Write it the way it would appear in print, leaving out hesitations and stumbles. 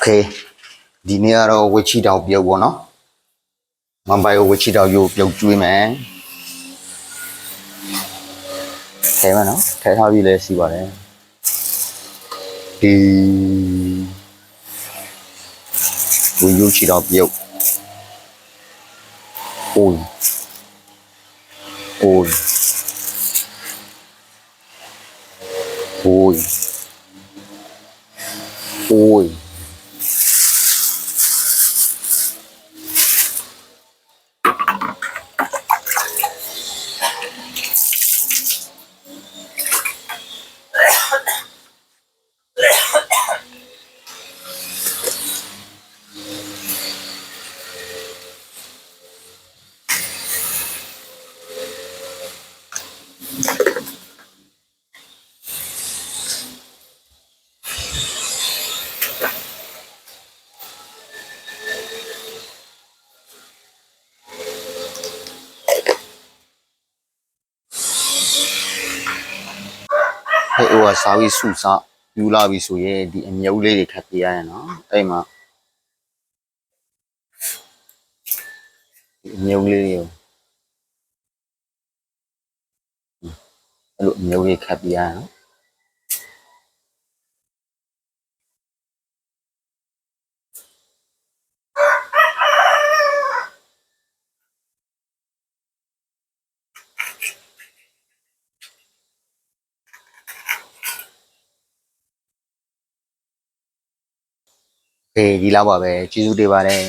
เคဒီနေ့ကတော့ဝက်ချီတောင်ပြုတ်ပေါ့နော်မန်ပိုင်ကိုဝက်ချီတောင်ရုပ်ပြုတ်ကျွေးမယ်ထဲမှာနော်ထဲထားပြီးလဲစီပါတယ်ဒီဝရုပ်ချီတောင်ပြုတ်အိုးအိုးအိုးအိုးဟဲ့ဟိုကစားပြီးစုစားယူလာပြီဆိုရင်ဒီအမြုပ်လေးတွေထပ်ပြရရနော်အဲ့မှာဒီအမြုပ်လေးတွေကိုအဲ့လိုအမြုပ်လေးခတ်ပြရနော်ဒီလောက်ပါပဲကျေးဇူးတင်ပါတယ်